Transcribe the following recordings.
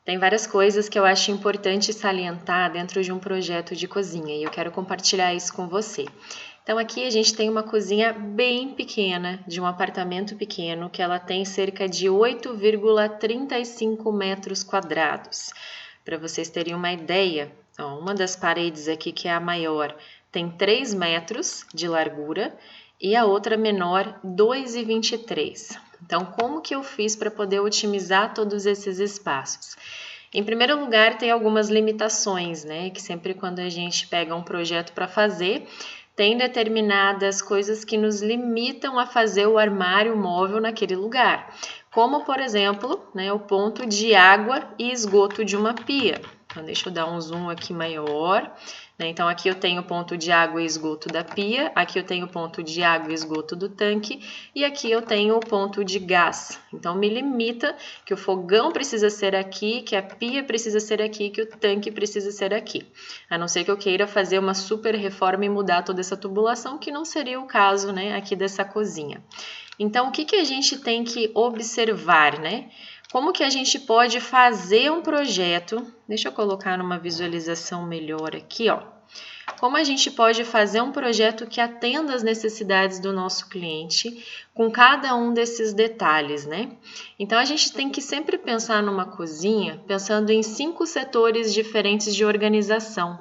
Tem várias coisas que eu acho importante salientar dentro de um projeto de cozinha e eu quero compartilhar isso com você. Então aqui a gente tem uma cozinha bem pequena, de um apartamento pequeno, que ela tem cerca de 8,35 metros quadrados. Para vocês terem uma ideia, uma das paredes aqui, que é a maior, tem 3 metros de largura e a outra menor, 2,23. Então, como que eu fiz para poder otimizar todos esses espaços? Em primeiro lugar, tem algumas limitações, né? Que sempre quando a gente pega um projeto para fazer, tem determinadas coisas que nos limitam a fazer o armário móvel naquele lugar. Como, por exemplo, né, o ponto de água e esgoto de uma pia. Então, deixa eu dar um zoom aqui maior. Então, aqui eu tenho o ponto de água e esgoto da pia, aqui eu tenho o ponto de água e esgoto do tanque e aqui eu tenho o ponto de gás. Então, me limita que o fogão precisa ser aqui, que a pia precisa ser aqui, que o tanque precisa ser aqui. A não ser que eu queira fazer uma super reforma e mudar toda essa tubulação, que não seria o caso, né, aqui dessa cozinha. Então, o que a gente tem que observar, né? Como que a gente pode fazer um projeto? Deixa eu colocar numa visualização melhor aqui, ó. Como a gente pode fazer um projeto que atenda às necessidades do nosso cliente com cada um desses detalhes, né? Então, a gente tem que sempre pensar numa cozinha pensando em 5 setores diferentes de organização.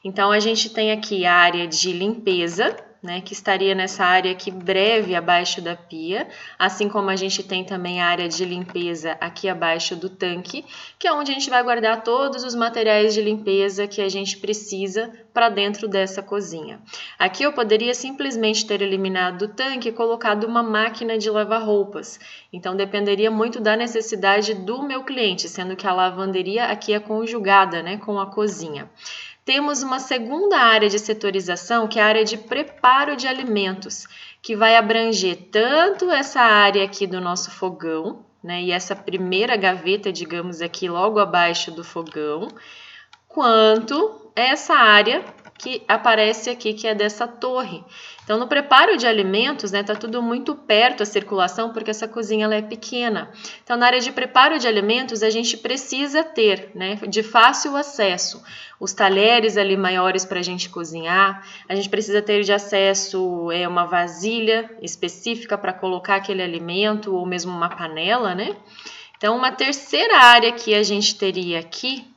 Então, a gente tem aqui a área de limpeza, né, que estaria nessa área aqui breve abaixo da pia, assim como a gente tem também a área de limpeza aqui abaixo do tanque, que é onde a gente vai guardar todos os materiais de limpeza que a gente precisa para dentro dessa cozinha. Aqui eu poderia simplesmente ter eliminado o tanque e colocado uma máquina de lavar roupas, então dependeria muito da necessidade do meu cliente, sendo que a lavanderia aqui é conjugada, né, com a cozinha. Temos uma segunda área de setorização, que é a área de preparo de alimentos, que vai abranger tanto essa área aqui do nosso fogão, né, e essa primeira gaveta, digamos aqui, logo abaixo do fogão, quanto essa área que aparece aqui, que é dessa torre. Então, no preparo de alimentos, né, tá tudo muito perto a circulação, porque essa cozinha ela é pequena. Então, na área de preparo de alimentos, a gente precisa ter, né, de fácil acesso, os talheres ali maiores para a gente cozinhar. A gente precisa ter de acesso uma vasilha específica para colocar aquele alimento, ou mesmo uma panela, né? Então, uma terceira área que a gente teria aqui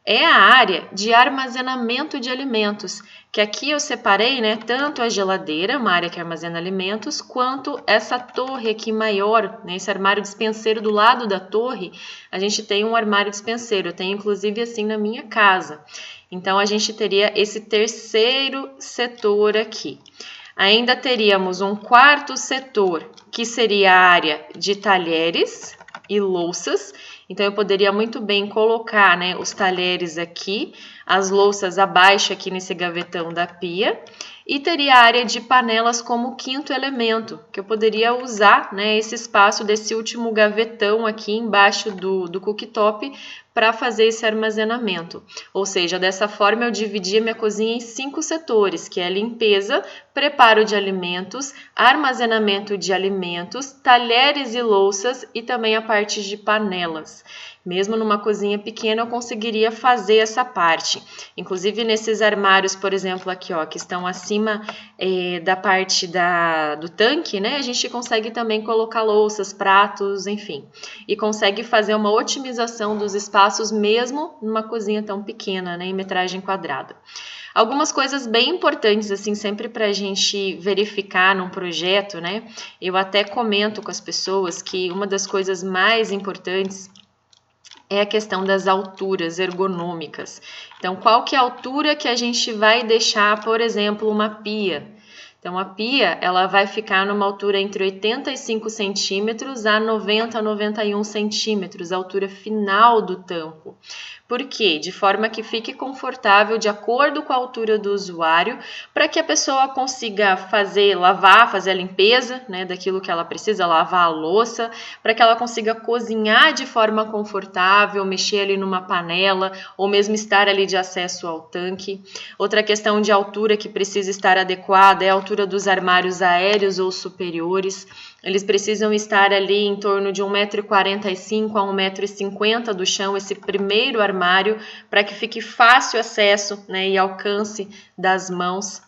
é a área de armazenamento de alimentos, que aqui eu separei, né, tanto a geladeira, uma área que armazena alimentos, quanto essa torre aqui maior, né, esse armário dispenseiro do lado da torre, a gente tem um armário dispenseiro, eu tenho inclusive assim na minha casa. Então, a gente teria esse terceiro setor aqui. Ainda teríamos um quarto setor, que seria a área de talheres e louças. Então, eu poderia muito bem colocar, né, os talheres aqui, as louças abaixo aqui nesse gavetão da pia, e teria a área de panelas como quinto elemento, que eu poderia usar, né, esse espaço desse último gavetão aqui embaixo do cooktop para fazer esse armazenamento. Ou seja, dessa forma eu dividi a minha cozinha em 5 setores, que é limpeza, preparo de alimentos, armazenamento de alimentos, talheres e louças e também a parte de panelas. Mesmo numa cozinha pequena eu conseguiria fazer essa parte. Inclusive nesses armários, por exemplo, aqui ó, que estão acima da parte do tanque, né? A gente consegue também colocar louças, pratos, enfim. E consegue fazer uma otimização dos espaços mesmo numa cozinha tão pequena, né? Em metragem quadrada. Algumas coisas bem importantes, assim, sempre para a gente verificar num projeto, né? Eu até comento com as pessoas que uma das coisas mais importantes é a questão das alturas ergonômicas. Então, qual que é a altura que a gente vai deixar, por exemplo, uma pia? Então, a pia ela vai ficar numa altura entre 85 centímetros a 90 a 91 centímetros, a altura final do tampo. Por quê? De forma que fique confortável de acordo com a altura do usuário, para que a pessoa consiga lavar, fazer a limpeza, né, daquilo que ela precisa, lavar a louça, para que ela consiga cozinhar de forma confortável, mexer ali numa panela, ou mesmo estar ali de acesso ao tanque. Outra questão de altura que precisa estar adequada é a altura dos armários aéreos ou superiores. eles precisam estar ali em torno de 1,45 m a 1,50 m do chão, esse primeiro armário, para que fique fácil acesso, né, e alcance das mãos.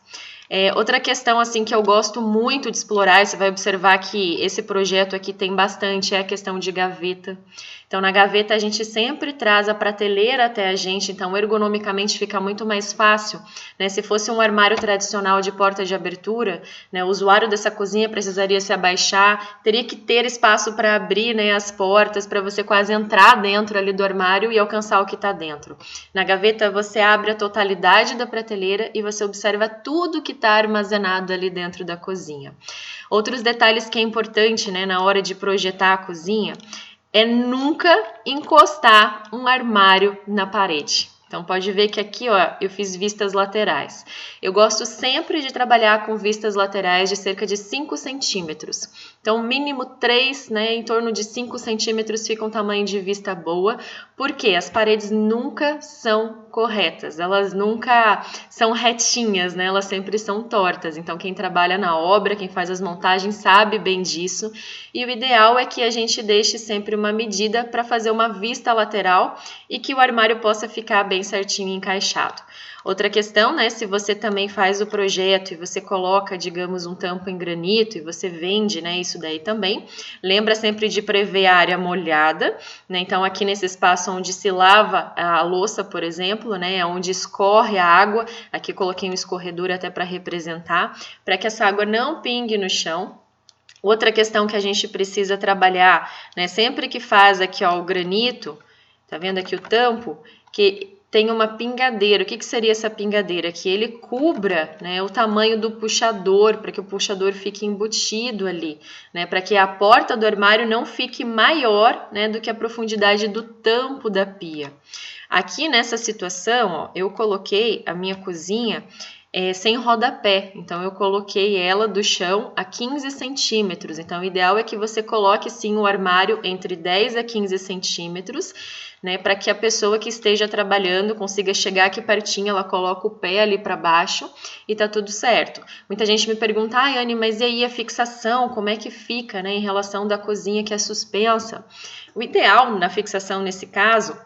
Outra questão assim que eu gosto muito de explorar, e você vai observar que esse projeto aqui tem bastante, é a questão de gaveta. Então, na gaveta a gente sempre traz a prateleira até a gente, então ergonomicamente fica muito mais fácil, né? Se fosse um armário tradicional de porta de abertura, né, o usuário dessa cozinha precisaria se abaixar, teria que ter espaço para abrir, né, as portas, para você quase entrar dentro ali do armário e alcançar o que está dentro. Na gaveta você abre a totalidade da prateleira e você observa tudo que está armazenado ali dentro da cozinha. Outros detalhes que é importante, né, na hora de projetar a cozinha é nunca encostar um armário na parede. Então pode ver que aqui, ó, eu fiz vistas laterais. Eu gosto sempre de trabalhar com vistas laterais de cerca de 5 centímetros. Então mínimo 3, né, em torno de 5 centímetros fica um tamanho de vista boa, porque as paredes nunca são corretas, elas nunca são retinhas, né, elas sempre são tortas. Então quem trabalha na obra, quem faz as montagens sabe bem disso. E o ideal é que a gente deixe sempre uma medida para fazer uma vista lateral e que o armário possa ficar bem certinho encaixado. Outra questão, né, se você também faz o projeto e você coloca, digamos, um tampo em granito e você vende, né, isso daí também, lembra sempre de prever a área molhada, né, então aqui nesse espaço onde se lava a louça, por exemplo, né, onde escorre a água, aqui coloquei um escorredor até para representar, para que essa água não pingue no chão. Outra questão que a gente precisa trabalhar, né, sempre que faz aqui, ó, o granito, tá vendo aqui o tampo, que tem uma pingadeira. O que seria essa pingadeira? Que ele cubra, né, o tamanho do puxador, para que o puxador fique embutido ali, né, para que a porta do armário não fique maior, né, do que a profundidade do tampo da pia. Aqui nessa situação, ó, eu coloquei a minha cozinha sem rodapé, então eu coloquei ela do chão a 15 centímetros, então o ideal é que você coloque sim o armário entre 10 a 15 centímetros, né, para que a pessoa que esteja trabalhando consiga chegar aqui pertinho, ela coloca o pé ali para baixo e tá tudo certo. Muita gente me pergunta, Anne, mas e aí a fixação, como é que fica, né, em relação da cozinha que é suspensa? O ideal na fixação nesse caso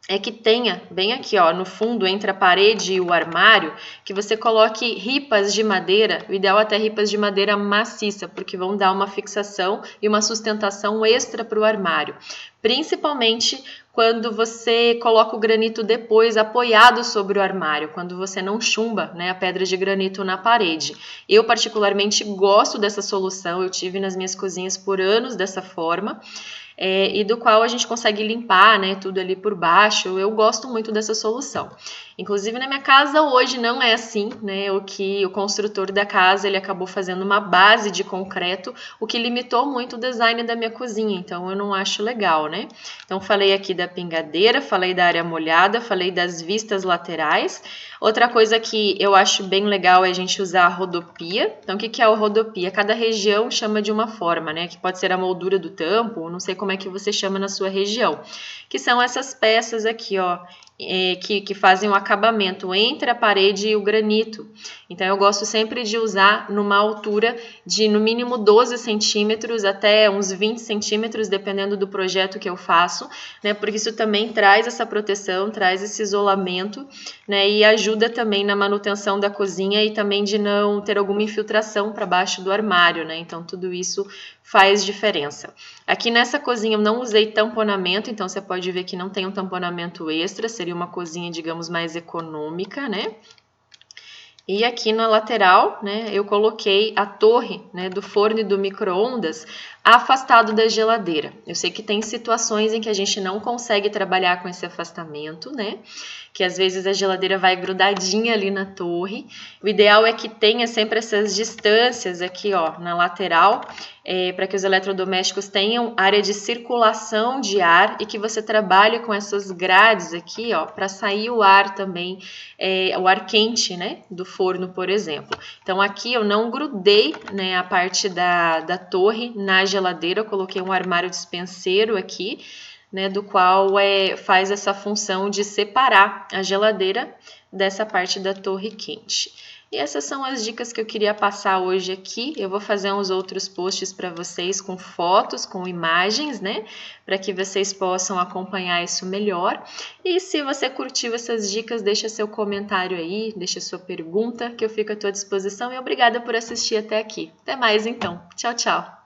é que tenha bem aqui, ó, no fundo, entre a parede e o armário, que você coloque ripas de madeira, o ideal é até ripas de madeira maciça, porque vão dar uma fixação e uma sustentação extra para o armário. Principalmente quando você coloca o granito depois apoiado sobre o armário, quando você não chumba, né, a pedra de granito na parede. Eu particularmente gosto dessa solução, eu tive nas minhas cozinhas por anos dessa forma. E do qual a gente consegue limpar, né, tudo ali por baixo. Eu gosto muito dessa solução. Inclusive na minha casa hoje não é assim, né, o construtor da casa ele acabou fazendo uma base de concreto, o que limitou muito o design da minha cozinha, então eu não acho legal, né. Então falei aqui da pingadeira, falei da área molhada, falei das vistas laterais. Outra coisa que eu acho bem legal é a gente usar a rodopia. Então o que é a rodopia? Cada região chama de uma forma, né, que pode ser a moldura do tampo, não sei como é que você chama na sua região, que são essas peças aqui, ó, que fazem o acabamento entre a parede e o granito. Então eu gosto sempre de usar numa altura de no mínimo 12 centímetros até uns 20 centímetros, dependendo do projeto que eu faço, né, porque isso também traz essa proteção, traz esse isolamento, né, e ajuda também na manutenção da cozinha e também de não ter alguma infiltração para baixo do armário, né, então tudo isso faz diferença. Aqui nessa cozinha eu não usei tamponamento, então você pode ver que não tem um tamponamento extra, seria uma cozinha, digamos, mais econômica, né? E aqui na lateral, né, eu coloquei a torre, né, do forno e do micro-ondas afastado da geladeira. Eu sei que tem situações em que a gente não consegue trabalhar com esse afastamento, né? Que às vezes a geladeira vai grudadinha ali na torre. O ideal é que tenha sempre essas distâncias aqui, ó, na lateral, para que os eletrodomésticos tenham área de circulação de ar e que você trabalhe com essas grades aqui, ó, para sair o ar também, o ar quente, né, do forno, por exemplo. Então aqui eu não grudei, né, a parte da torre na geladeira, eu coloquei um armário dispenseiro aqui, né, do qual faz essa função de separar a geladeira dessa parte da torre quente. E essas são as dicas que eu queria passar hoje aqui. Eu vou fazer uns outros posts para vocês com fotos, com imagens, né? Para que vocês possam acompanhar isso melhor. E se você curtiu essas dicas, deixa seu comentário aí, deixa sua pergunta, que eu fico à tua disposição. E obrigada por assistir até aqui. Até mais então. Tchau, tchau.